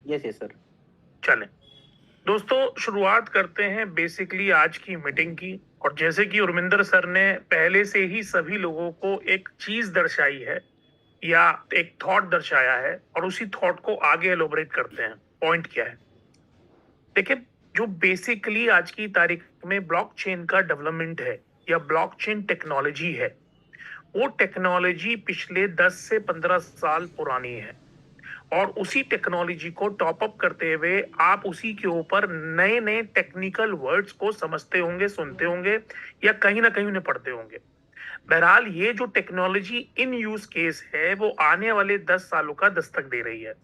Yes yes sir. चलें दोस्तों, शुरुआत करते हैं बेसिकली आज की मीटिंग की। और जैसे कि उर्मिंदर सर ने पहले से ही सभी लोगों को एक चीज दर्शाई है या एक थॉट दर्शाया है, और उसी थॉट को आगे एलोबरेट करते हैं। पॉइंट क्या है? देखिए, जो बेसिकली आज की तारीख में ब्लॉकचेन का डेवलपमेंट है या ब्लॉकचेन टेक्नोलॉजी है, वो टेक्नोलॉजी पिछले 10 से 15 साल पुरानी है। और उसी टेक्नोलॉजी को टॉप अप करते हुए आप उसी के ऊपर नए नए टेक्निकल वर्ड्स को समझते होंगे, सुनते होंगे, या कहीं ना कहीं उन्हें पढ़ते होंगे। बहरहाल, ये जो टेक्नोलॉजी इन यूज केस है वो आने वाले 10 सालों का दस्तक दे रही है,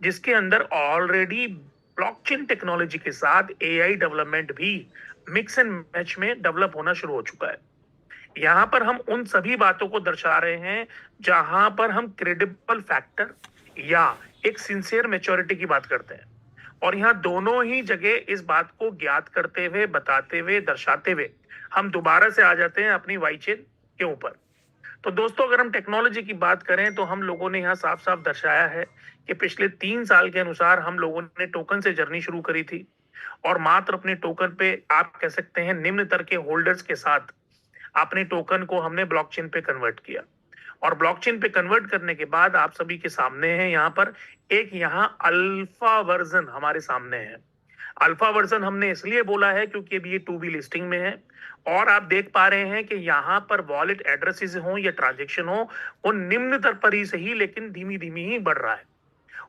जिसके अंदर ऑलरेडी ब्लॉकचेन टेक्नोलॉजी के साथ एआई डेवलपमेंट भी मिक्स एंड मैच में डेवलप होना शुरू हो चुका है। यहाँ पर हम उन सभी बातों को दर्शा रहे हैं जहां पर हम क्रेडिबल फैक्टर या एक सिंसियर मेच्योरिटी की बात करते हैं। और यहाँ दोनों ही जगह इस बात को ज्ञात करते हुए, बताते हुए, दर्शाते हुए हम दोबारा से आ जाते हैं अपनी वाई चेन के ऊपर। तो दोस्तों, अगर हम टेक्नोलॉजी की बात करें तो हम लोगों ने यहाँ साफ साफ दर्शाया है कि पिछले 3 साल के अनुसार हम लोगों ने टोकन से जर्नी शुरू करी थी। और मात्र अपने टोकन पे आप कह सकते हैं निम्न स्तर के होल्डर्स के साथ अपने टोकन को हमने ब्लॉकचेन पे कन्वर्ट किया। और ब्लॉकचेन पे कन्वर्ट करने के बाद आप सभी के सामने है यहाँ पर एक यहाँ अल्फा वर्जन हमारे सामने है। अल्फा वर्जन हमने इसलिए बोला है क्योंकि अभी ये टू बी लिस्टिंग में है। और आप देख पा रहे हैं कि यहाँ पर वॉलेट एड्रेसेस हो या ट्रांजेक्शन हो, वो निम्न स्तर पर ही सही लेकिन धीमी धीमी ही बढ़ रहा है।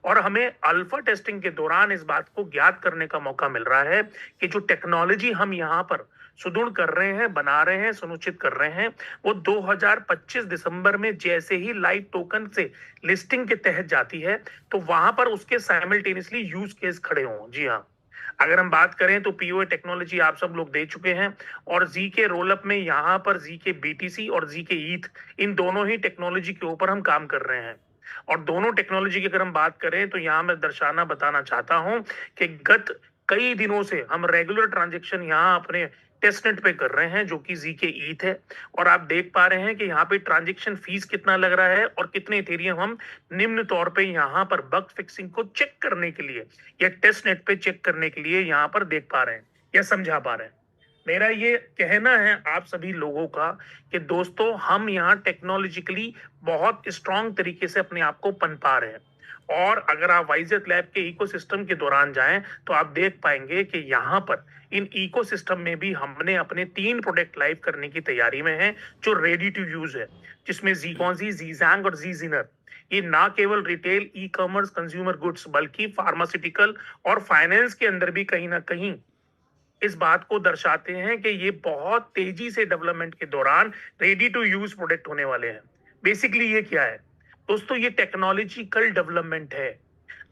और हमें अल्फा टेस्टिंग के दौरान इस बात को ज्ञात करने का मौका मिल रहा है कि जो टेक्नोलॉजी हम यहाँ पर सुदृढ़ कर रहे हैं, बना रहे हैं, सुनिश्चित कर रहे हैं, वो 2025 दिसंबर में जैसे ही लाइव टोकन से लिस्टिंग के तहत जाती है तो वहां पर उसके साइमल्टेनियसली यूज केस खड़े हों। जी हाँ, अगर हम बात करें तो पीओए टेक्नोलॉजी आप सब लोग दे चुके हैं। और जी के रोलअप में यहाँ पर जी के बीटीसी और जी के ईथ, इन दोनों ही टेक्नोलॉजी के ऊपर हम काम कर रहे हैं। और दोनों टेक्नोलॉजी की अगर हम बात करें तो यहाँ मैं दर्शाना बताना चाहता हूं कि गत कई दिनों से हम रेगुलर ट्रांजेक्शन यहाँ अपने टेस्टनेट पे कर रहे हैं, जो कि जी के ईथ है। और आप देख पा रहे हैं कि यहाँ पे ट्रांजेक्शन फीस कितना लग रहा है और कितने इथेरियम हम निम्न तौर पे यहाँ पर बग फिक्सिंग को चेक करने के लिए या टेस्ट नेट पे चेक करने के लिए यहाँ पर देख पा रहे हैं या समझा पा रहे हैं। मेरा ये कहना है आप सभी लोगों का कि दोस्तों, हम यहाँ टेक्नोलॉजिकली बहुत स्ट्रांग तरीके से अपने आप को पनपा रहे हैं। और अगर आप वाइजेट लैब के इकोसिस्टम के दौरान जाएं तो आप देख पाएंगे कि यहाँ पर इन इकोसिस्टम में भी हमने अपने 3 प्रोडक्ट लाइव करने की तैयारी में है, जो रेडी टू यूज है, जिसमें जीकॉन्जी, जीजैंग और जीजिनर, ये ना केवल retail e commerce consumer goods बल्कि फार्मास्यूटिकल और फाइनेंस के अंदर भी कहीं ना कहीं इस बात को दर्शाते हैं कि ये बहुत तेजी से डेवलपमेंट के दौरान रेडी टू यूज प्रोडक्ट होने वाले हैं। बेसिकली ये क्या है दोस्तों? ये टेक्नोलॉजिकल डेवलपमेंट है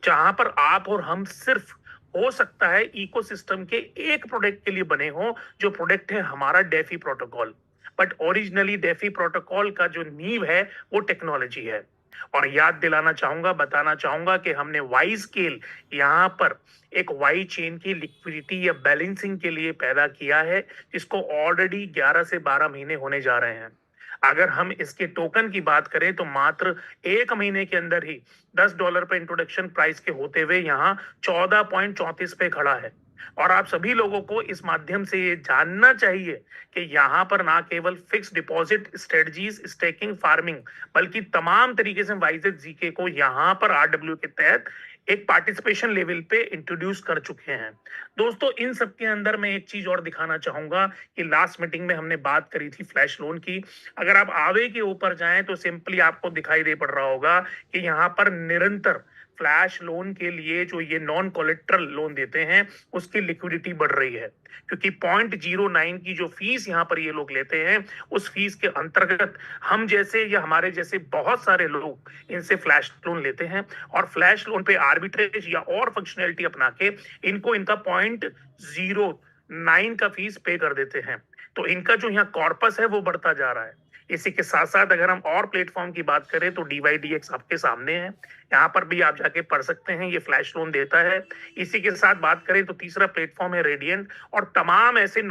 जहां पर आप और हम सिर्फ, हो सकता है, इकोसिस्टम के एक प्रोडक्ट के लिए बने हो, जो प्रोडक्ट है हमारा DeFi protocol. But originally DeFi protocol का जो नींव है वो टेक्नोलॉजी है। और याद दिलाना चाहूंगा, बताना चाहूंगा कि हमने वाई स्केल यहाँ पर एक वाई चेन की लिक्विडिटी या बैलेंसिंग के लिए पैदा किया है, जिसको ऑलरेडी 11 से 12 महीने होने जा रहे हैं। अगर हम इसके टोकन की बात करें तो मात्र 1 महीने के अंदर ही $10 पे इंट्रोडक्शन प्राइस के होते हुए यहाँ 14.34 पे खड़ा है। और आप सभी लोगों को इस माध्यम से ये जानना चाहिए कि यहाँ पर ना केवल fix deposit strategies, staking, farming, बल्कि तमाम तरीके से वाइजेट जीके को यहाँ पर आरडब्ल्यू के तहत एक पार्टिसिपेशन लेवल पे इंट्रोड्यूस कर चुके हैं। दोस्तों, इन सब के अंदर मैं एक चीज और दिखाना चाहूंगा कि लास्ट मीटिंग में हमने बात करी थी फ्लैश लोन की। अगर आप आवे के ऊपर जाएं तो सिंपली आपको दिखाई दे पड़ रहा होगा कि यहाँ पर निरंतर फ्लैश लोन के लिए जो ये नॉन कोलेट्रल लोन देते हैं उसकी लिक्विडिटी बढ़ रही है, क्योंकि 0.09 की जो फीस यहाँ पर ये लोग लेते हैं, उस फीस के अंतर्गत हम जैसे या हमारे जैसे बहुत सारे लोग इनसे फ्लैश लोन लेते हैं। और फ्लैश लोन पे आर्बिट्रेज या और फंक्शनैलिटी अपना के इनको इनका 0.09 का फीस पे कर देते हैं। तो इनका जो यहाँ कॉर्पस है वो बढ़ता जा रहा है। इसी के साथ साथ अगर हम और प्लेटफॉर्म की बात करें तो DYDX आपके सामने है, यहाँ पर भी आप जाके पढ़ सकते हैं, ये फ्लैश लोन देता है। इसी के साथ बात करें तो तीसरा प्लेटफॉर्म है रेडियंट, और तमाम ऐसे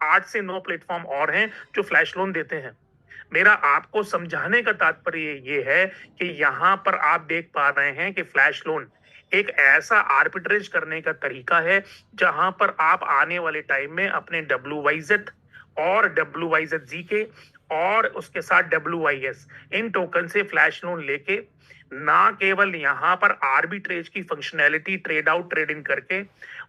8 से 9 प्लेटफॉर्म और हैं जो फ्लैश लोन देते हैं। मेरा आपको समझाने का तात्पर्य ये है कि यहाँ पर आप देख पा रहे हैं कि फ्लैश लोन एक ऐसा आर्बिट्रेज करने का तरीका है जहां पर आप आने वाले टाइम में अपने WYZ और WYZGK और उसके साथ WYS इन टोकन से फ्लैश लोन लेके ना केवल यहां पर आर्बिट्रेज की functionality trade out trade in करके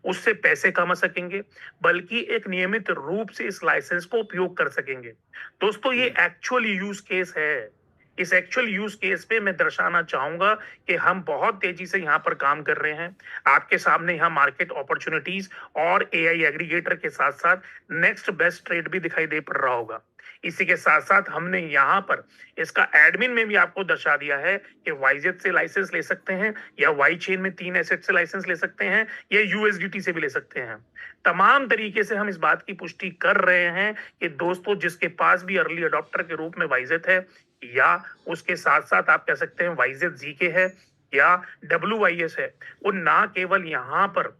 उससे पैसे कमा सकेंगे, बल्कि एक नियमित रूप से इस लाइसेंस को उपयोग कर सकेंगे। दोस्तों, ये एक्चुअल यूज केस है। इस एक्चुअल यूज केस पे मैं दर्शाना चाहूंगा कि हम बहुत तेजी से यहाँ पर काम कर रहे हैं। आपके सामने यहाँ मार्केट अपॉर्चुनिटीज और AI एग्रीगेटर के साथ साथ नेक्स्ट बेस्ट ट्रेड भी दिखाई दे पड़ रहा होगा। इसी के साथ साथ हमने यहाँ पर इसका एडमिन में भी आपको दर्शा दिया है कि YZ से लाइसेंस ले सकते हैं या वाई चेन में 3 एसेट से लाइसेंस ले सकते हैं या USDT से भी ले सकते हैं। तमाम तरीके से हम इस बात की पुष्टि कर रहे हैं कि दोस्तों, जिसके पास भी अर्ली अडॉप्टर के रूप में YZ है या उसके साथ साथ आप कह सकते हैं YZGK है या WYS है, वो ना केवल यहाँ पर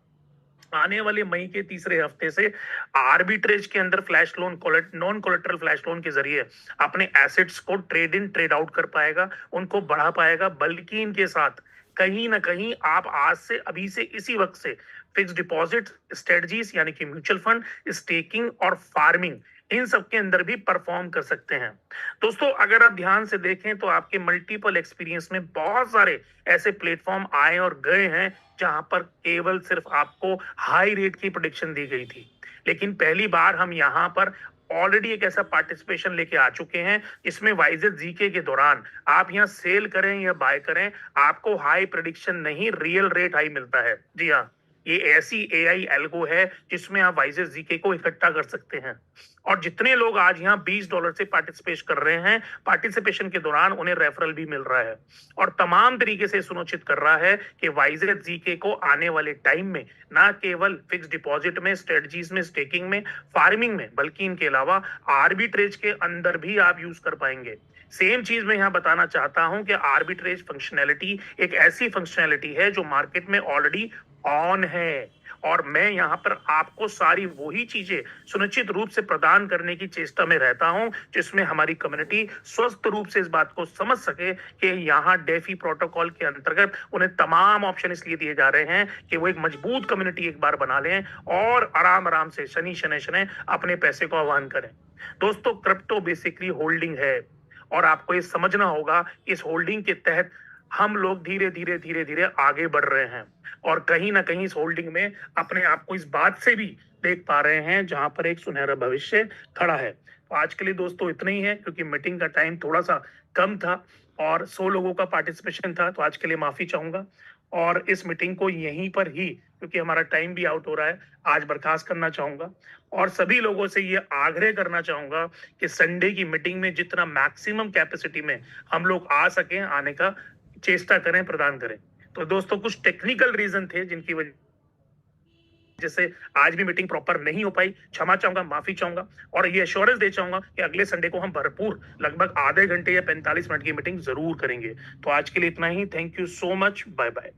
आने वाले मई के तीसरे हफ्ते से आर्बिट्रेज के अंदर flash loan non collateral flash loan के जरिए अपने एसेट्स को ट्रेड इन ट्रेड आउट कर पाएगा, उनको बढ़ा पाएगा, बल्कि इनके साथ कहीं ना कहीं आप आज से अभी से इसी वक्त से फिक्स डिपॉजिट स्ट्रेटजीज यानी कि म्यूचुअल फंड, स्टेकिंग और फार्मिंग इन सब के अंदर भी परफॉर्म कर सकते हैं। दोस्तों, अगर आप ध्यान से देखें तो आपके मल्टीपल एक्सपीरियंस में बहुत सारे ऐसे प्लेटफॉर्म आए और गए हैं जहां पर केवल सिर्फ आपको हाई रेट की प्रेडिक्शन दी गई थी, लेकिन पहली बार हम यहाँ पर ऑलरेडी एक ऐसा पार्टिसिपेशन लेके आ चुके हैं जिसमें YZGK के दौरान आप यहाँ सेल करें या बाय करें, आपको हाई प्रेडिक्शन नहीं, रियल रेट हाई मिलता है। जी हाँ, ये ऐसी AI एल्गो है जिसमें आप YZGK को इकट्ठा कर सकते हैं। और जितने लोग आज यहाँ $20 से पार्टिसिपेट कर रहे हैं, पार्टिसिपेशन के दौरान उन्हें रेफरल भी मिल रहा है और तमाम तरीके से सुनिश्चित कर रहा है कि YZGK को आने वाले टाइम में ना केवल फिक्स डिपॉजिट में, स्ट्रेटजीज में, स्टेकिंग में, फार्मिंग में, बल्कि इनके अलावा आर्बिट्रेज के अंदर भी आप यूज कर पाएंगे। सेम चीज मैं यहाँ बताना चाहता हूं कि आर्बिट्रेज फंक्शनैलिटी एक ऐसी फंक्शनैलिटी है जो मार्केट में ऑलरेडी ऑन है और मैं यहाँ पर आपको सारी वही चीजें सुनिश्चित रूप से प्रदान करने की चेष्टा में रहता हूं जिसमें हमारी कम्युनिटी स्वस्थ रूप से इस बात को समझ सके कि यहाँ डेफी प्रोटोकॉल के अंतर्गत उन्हें तमाम ऑप्शन इसलिए दिए जा रहे हैं कि वो एक मजबूत कम्युनिटी एक बार बना लें और आराम आराम से शनि शनि शनि अपने पैसे को आह्वान करें। दोस्तों, क्रिप्टो बेसिकली होल्डिंग है और आपको ये समझना होगा इस होल्डिंग के तहत हम लोग धीरे धीरे धीरे धीरे आगे बढ़ रहे हैं और कहीं ना कहीं इस होल्डिंग में अपने आप को इस बात से भी देख पा रहे हैं जहां पर एक सुनहरा भविष्य खड़ा है। तो आज के लिए दोस्तों इतना ही है, क्योंकि मीटिंग का टाइम थोड़ा सा कम था और 100 लोगों का पार्टिसिपेशन था, तो आज के लिए माफी चाहूंगा और इस मीटिंग को यहीं पर ही, क्योंकि हमारा टाइम भी आउट हो रहा है, आज बर्खास्त करना चाहूंगा और सभी लोगों से ये आग्रह करना चाहूंगा कि संडे की मीटिंग में जितना मैक्सिमम कैपेसिटी में हम लोग आ सकें, आने का चेष्टा करें, प्रदान करें। तो दोस्तों, कुछ टेक्निकल रीजन थे जिनकी वजह से आज भी मीटिंग प्रॉपर नहीं हो पाई, क्षमा चाहूंगा, माफी चाहूंगा और ये एश्योरेंस दे चाहूंगा कि अगले संडे को हम भरपूर लगभग आधे घंटे या 45 मिनट की मीटिंग जरूर करेंगे। तो आज के लिए इतना ही। Thank you so much. Bye bye.